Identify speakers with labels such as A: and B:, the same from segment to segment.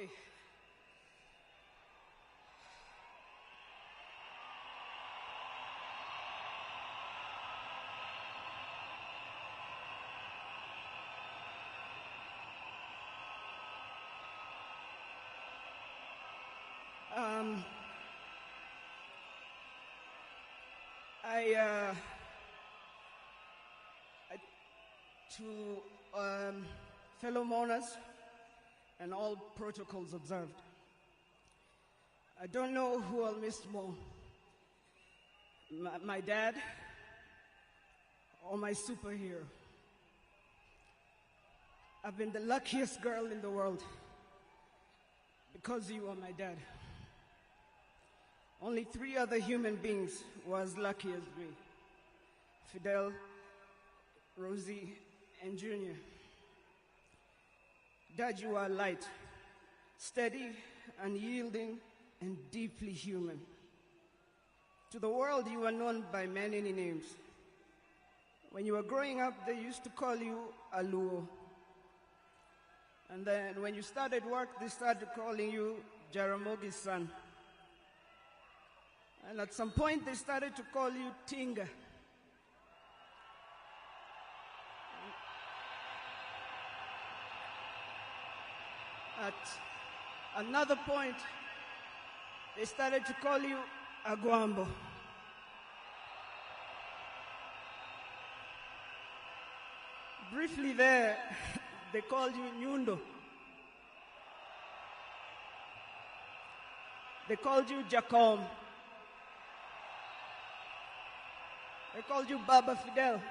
A: Okay. Um, I, uh, I to fellow mourners and all protocols observed. I don't know who I'll miss more, my dad or my superhero. I've been the luckiest girl in the world because you are my dad. Only 3 other human beings were as lucky as me: Fidel, Rosie, and Junior. Dad, you are light, steady, unyielding, and deeply human. To the world, you are known by many names. When you were growing up, they used to call you Aluo. And then when you started work, they started calling you Jaramogi's son. And at some point, they started to call you Tinga. At another point, they started to call you Aguambo. Briefly there, they called you Nyundo. They called you Jacom. They called you Baba Fidel.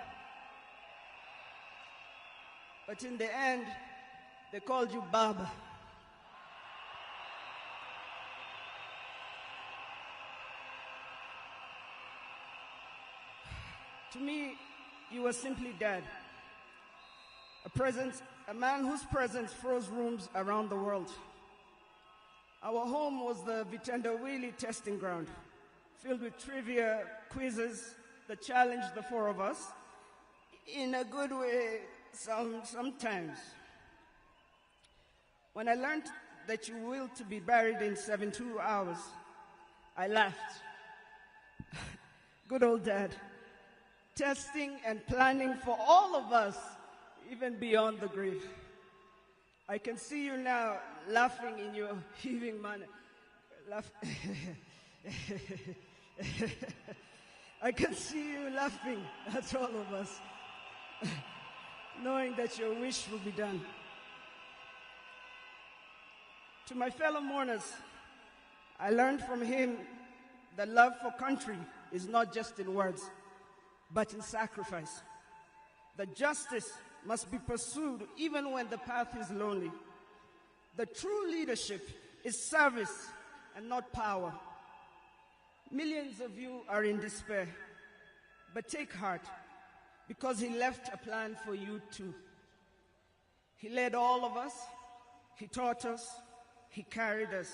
A: But in the end, they called you Baba. To me, you were simply Dad. A man whose presence froze rooms around the world. Our home was the Vitendawili testing ground, filled with trivia, quizzes that challenged the 4 of us, in a good way sometimes. When I learned that you willed to be buried in 72 hours, I laughed. Good old Dad. Testing and planning for all of us, even beyond the grave. I can see you now laughing in your heaving manner. I can see you laughing at all of us, knowing that your wish will be done. To my fellow mourners, I learned from him that love for country is not just in words, but in sacrifice. That justice must be pursued even when the path is lonely. The true leadership is service and not power. Millions of you are in despair, but take heart, because he left a plan for you too. He led all of us, he taught us, he carried us.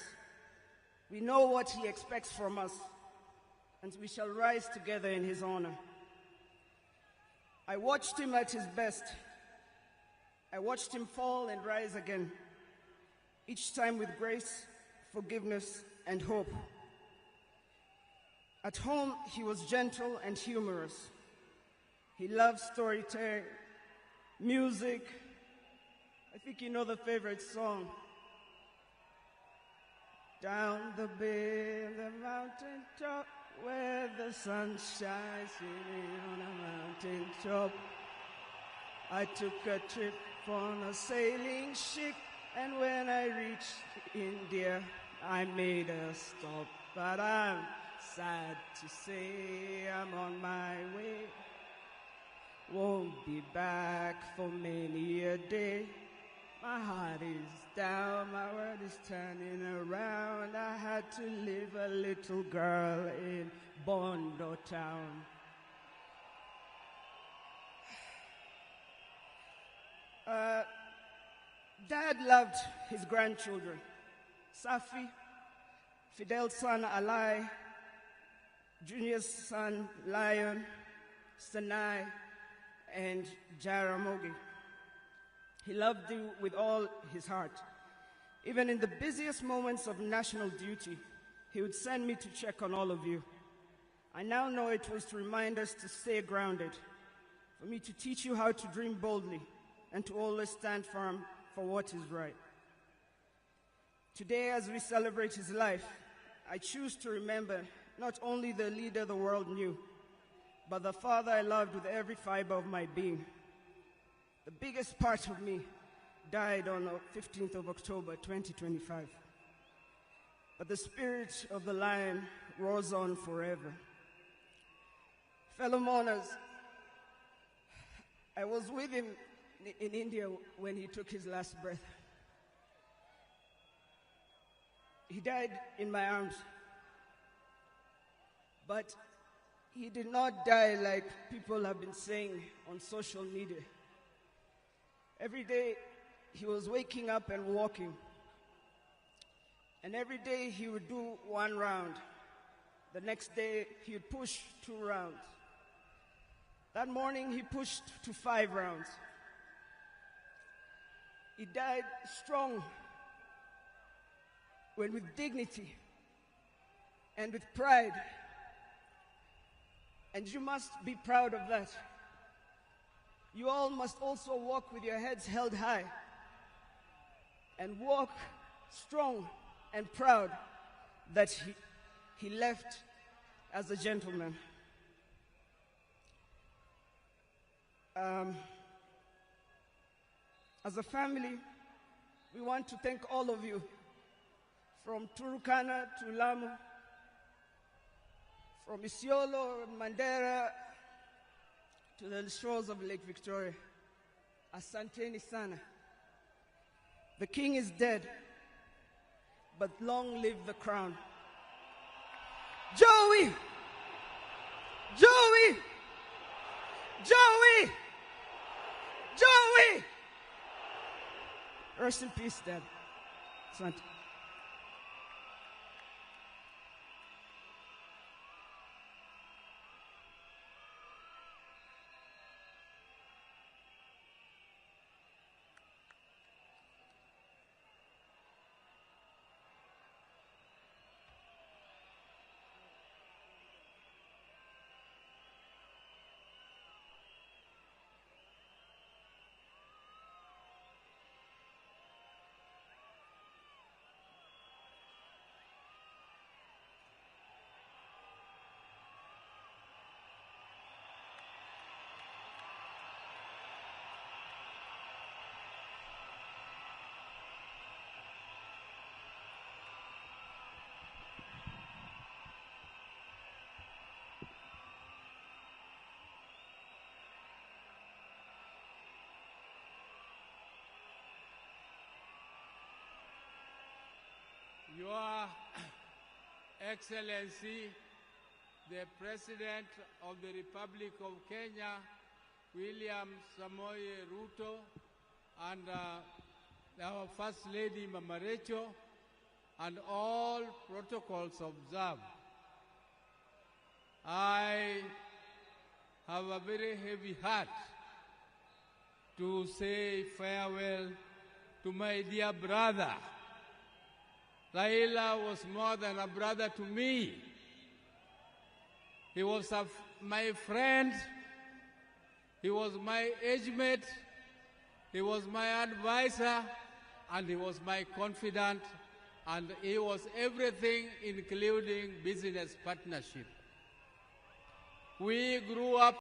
A: We know what he expects from us, and we shall rise together in his honor. I watched him at his best. I watched him fall and rise again, each time with grace, forgiveness, and hope. At home, he was gentle and humorous. He loved storytelling, music. I think you know the favorite song. Down the bay, the mountain top, where the sun shines on a mountain top. I took a trip on a sailing ship, and when I reached India, I made a stop. But I'm sad to say I'm on my way. Won't be back for many a day. My heart is down, my world is turning around. I had to leave a little girl in Bondo town. Dad loved his grandchildren. Safi, Fidel's son Alai, Junior's son Lion, Sanai, and Jaramogi. He loved you with all his heart. Even in the busiest moments of national duty, he would send me to check on all of you. I now know it was to remind us to stay grounded, for me to teach you how to dream boldly, and to always stand firm for what is right. Today, as we celebrate his life, I choose to remember not only the leader the world knew, but the father I loved with every fiber of my being. The biggest part of me died on the 15th of October, 2025. But the spirit of the lion roars on forever. Fellow mourners, I was with him in India when he took his last breath. He died in my arms. But he did not die like people have been saying on social media. Every day he was waking up and walking. And every day he would do 1 round. The next day he would push 2 rounds. That morning he pushed to 5 rounds. He died strong, when with dignity and with pride. And you must be proud of that. You all must also walk with your heads held high and walk strong and proud that he left as a gentleman. As a family, we want to thank all of you, from Turkana to Lamu, from Isiolo, Mandera, to the shores of Lake Victoria. Asanteni sana. The king is dead, but long live the crown. Joey! Joey! Joey! Joey! Rest in peace, Dad. Asante.
B: Your Excellency, the President of the Republic of Kenya, William Samoei Ruto, and our First Lady Mama Rachel, and all protocols observed. I have a very heavy heart to say farewell to my dear brother. Raila was more than a brother to me. He was my friend. He was my age mate. He was my advisor, and he was my confidant, and he was everything, including business partnership. We grew up